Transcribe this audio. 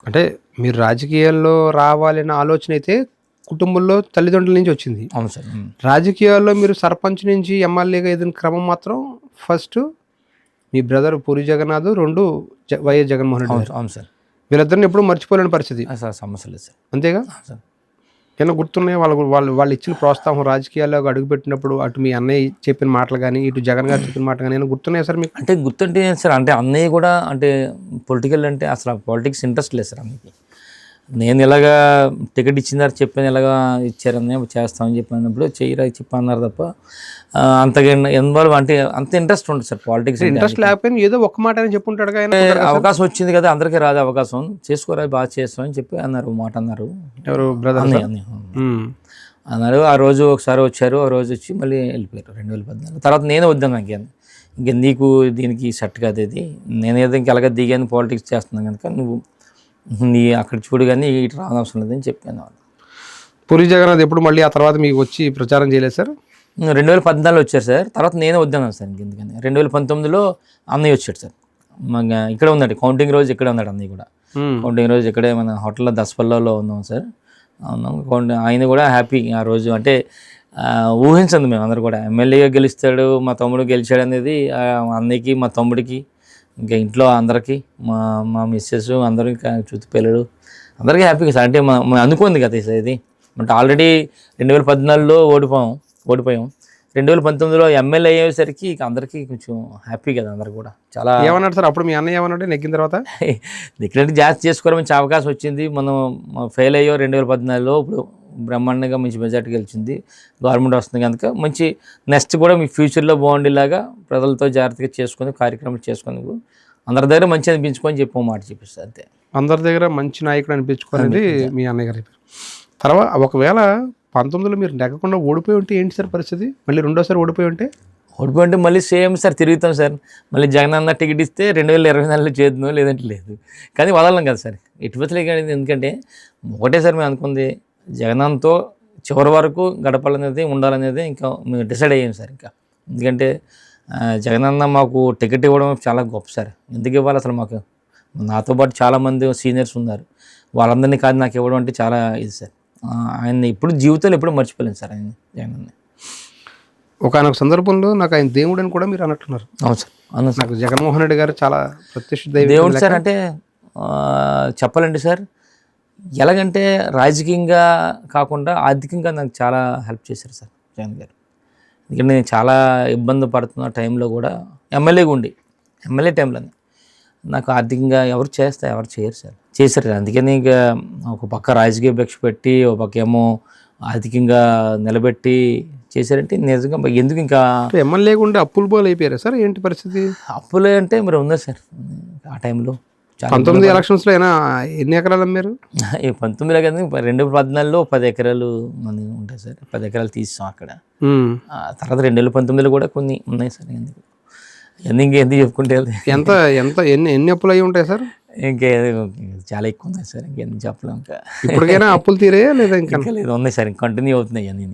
అంటే మీరు రాజకీయాల్లో రావాలనే ఆలోచన అయితే కుటుంబంలో తల్లిదండ్రుల నుంచి వచ్చింది. అవును సార్. రాజకీయాల్లో మీరు సర్పంచ్ నుంచి ఎమ్మెల్యేగా ఎదిగిన క్రమం మాత్రం ఫస్ట్ మీ బ్రదర్ పూరి జగన్నాథ్, 2 వైఎస్ జగన్మోహన్ రెడ్డి అవును గారు. అవును సార్. వీళ్ళిద్దరిని ఎప్పుడు మర్చిపోలేని పరిస్థితి. సార్ సమస్య లేదు సార్. అంతేగా? సార్ ఏమన్నా గుర్తున్నాయా వాళ్ళు వాళ్ళు వాళ్ళు ఇచ్చిన ప్రోత్సాహం రాజకీయాల్లోకి అడుగుపెట్టినప్పుడు అటు మీ అన్నయ్య చెప్పిన మాటలు గానీ, ఇటు జగన్ గారు చెప్పిన మాటలు గానీ ఏమైనా గుర్తున్నాయా సార్ మీకు? అంటే గుర్తుంటే సార్, అంటే అన్నయ్య కూడా అంటే పొలిటికల్ అంటే అసలు పాలిటిక్స్ ఇంట్రెస్ట్ లేదు సార్ అన్నయ్యకి. నేను ఇలాగా టికెట్ ఇచ్చిందారు చెప్పాను, ఇలాగా ఇచ్చారని చేస్తామని చెప్పినప్పుడు చెయ్యరా చెప్పి అన్నారు తప్ప అంతగా ఇన్వాల్వ్ అంటే అంత ఇంట్రెస్ట్ ఉంటుంది సార్ పాలిటిక్స్. ఇంట్రెస్ట్ లేకపోయినా ఏదో ఒక్క మాట అని చెప్పుంటాడు ఆయన. అవకాశం వచ్చింది కదా, అందరికీ రాదు అవకాశం, చేసుకోరా బాగా చేస్తామని చెప్పి అన్నారు, మాట అన్నారు. ఎవరు బ్రదర్ అన్నారు. ఆ రోజు ఒకసారి వచ్చారు, ఆ రోజు వచ్చి మళ్ళీ వెళ్ళిపోయారు 2014. తర్వాత నేనే వద్దాను, నాకు ఇంక నీకు దీనికి సెట్ కాదు ఇది, నేనేదో ఇంక ఎలాగ దిగాను పాలిటిక్స్ చేస్తున్నాను కనుక నువ్వు నీ అక్కడ చూడు కానీ ఇటు రానవసరం లేదని చెప్పాను. పూరి జగన్నాథ్ ఎప్పుడు మళ్ళీ ఆ తర్వాత మీకు వచ్చి ప్రచారం చేయలేదు సార్? 2014 వచ్చారు సార్. తర్వాత నేనే వద్దాను సార్ ఇంకెందుకని. 2019లో అన్నయ్య వచ్చాడు సార్. ఇక్కడే ఉన్నాడు, కౌంటింగ్ రోజు ఇక్కడే ఉన్నాడు అన్నయ్య కూడా. కౌంటింగ్ రోజు ఇక్కడే మన హోటల్లో దసపల్లలో ఉన్నాం సార్. ఉన్నాం. ఆయన కూడా హ్యాపీ ఆ రోజు. అంటే ఊహించండి మేము అందరు కూడా ఎమ్మెల్యేగా గెలుస్తాడు, మా తమ్ముడు గెలిచాడు అనేది అన్నయ్యకి, మా తమ్ముడికి, ఇంకా ఇంట్లో అందరికీ, మా మిస్సెస్ అందరూ, ఇంకా చుట్టూ పిల్లలు అందరికీ హ్యాపీగా సార్. అంటే మనం అనుకుంది కదా సార్ ఇది. అంటే ఆల్రెడీ 2014లో ఓడిపోయాం. 2019లో ఎమ్మెల్యే అయ్యేసరికి ఇక అందరికీ కొంచెం హ్యాపీ కదా, అందరు కూడా చాలా. ఏమన్నాడు సార్ అప్పుడు మీ అన్నయ్య? ఏమన్నాడు నెగ్గిన తర్వాత? నెగ్గినట్టు జాస్తి చేసుకోవడం మంచి అవకాశం వచ్చింది, మనం ఫెయిల్ అయ్యో 2014లో, ఇప్పుడు బ్రహ్మాండంగా మంచి మెజార్టీ గెలిచింది, గవర్నమెంట్ వస్తుంది కనుక మంచి నెక్స్ట్ కూడా మీ ఫ్యూచర్లో బాగుండేలాగా ప్రజలతో జాగ్రత్తగా చేసుకొని కార్యక్రమాలు చేసుకొని అందరి దగ్గర మంచి అనిపించుకొని చెప్పి మాట చెప్పిస్తారు అంతే. అందరి దగ్గర మంచి నాయకుడు అనిపించుకునేది మీ అన్నయ్య గారి. తర్వాత ఒకవేళ 19లో మీరు నెగ్గకుండా ఓడిపోయి ఉంటే ఏంటి సార్ పరిస్థితి? మళ్ళీ రెండోసారి ఓడిపోయి ఉంటే మళ్ళీ సేమ్ సార్, తిరుగుతాం సార్. మళ్ళీ జగన్ అన్న టికెట్ ఇస్తే 2024లో చేద్దాం, లేదంటే లేదు. కానీ వదలం కదా సార్, ఎటువతలే. కానీ ఎందుకంటే ఒకటే సార్ మేము అనుకుంది, జగనన్నతో చివరి వరకు గడపాలనేది, ఉండాలనేది ఇంకా మేము డిసైడ్ అయ్యాం సార్. ఇంకా ఎందుకంటే జగనన్న మాకు టికెట్ ఇవ్వడం చాలా గొప్ప సార్. ఎందుకు ఇవ్వాలి అసలు? మాకు నాతో పాటు చాలామంది సీనియర్స్ ఉన్నారు, వాళ్ళందరినీ కాదు నాకు ఇవ్వడం అంటే చాలా ఇది సార్. ఆయన్ని ఇప్పుడు జీవితంలో ఎప్పుడు మర్చిపోలేను సార్ ఆయన జగనన్న. ఒకనొక సందర్భంలో నాకు ఆయన దేవుడు అని కూడా మీరు అన్నట్టున్నారు. అవును సార్, అవును సార్. నాకు జగన్మోహన్ రెడ్డి గారు చాలా ప్రత్యక్ష దేవుడు సార్. అంటే చెప్పాలంటే సార్, ఎలాగంటే రాజకీయంగా కాకుండా ఆర్థికంగా నాకు చాలా హెల్ప్ చేశారు సార్ జగన్ గారు. ఎందుకంటే నేను చాలా ఇబ్బంది పడుతున్న టైంలో కూడా ఎమ్మెల్యే టైంలోనే నాకు ఆర్థికంగా ఎవరు చేయరు సార్, చేశారు. అందుకని ఇక ఒక పక్క రాజకీయ భిక్ష పెట్టి, ఒక పక్క ఏమో ఆర్థికంగా నిలబెట్టి చేశారంటే నిజంగా ఎందుకు ఇంకా. ఎమ్మెల్యే ఉండే అప్పులు బాల్ అయిపోయారా సార్? ఏంటి పరిస్థితి? అప్పులు అంటే మరి ఉందా సార్ ఆ టైంలో? 19 ఎలక్షన్స్లో అయినా ఎన్ని ఎకరాలు అమ్మారు? 19లో కదా, 2014లో 10 ఎకరాలు మంది ఉంటాయి సార్, 10 ఎకరాలు తీసాం అక్కడ. తర్వాత 2019లో కూడా కొన్ని ఉన్నాయి సార్. ఎందుకు ఇంకెందుకు చెప్పుకుంటే ఎంత ఎన్ని అప్పులు అయ్యి ఉంటాయి సార్? చాలా ఎక్కువ ఉన్నాయి సార్, ఇంకెందుకు చెప్పలేం. ఇంకా ఇప్పటికైనా అప్పులు తీరాయా లేదా? ఇంకా లేదు, ఉన్నాయి సార్, కంటిన్యూ అవుతున్నాయి అన్నీ.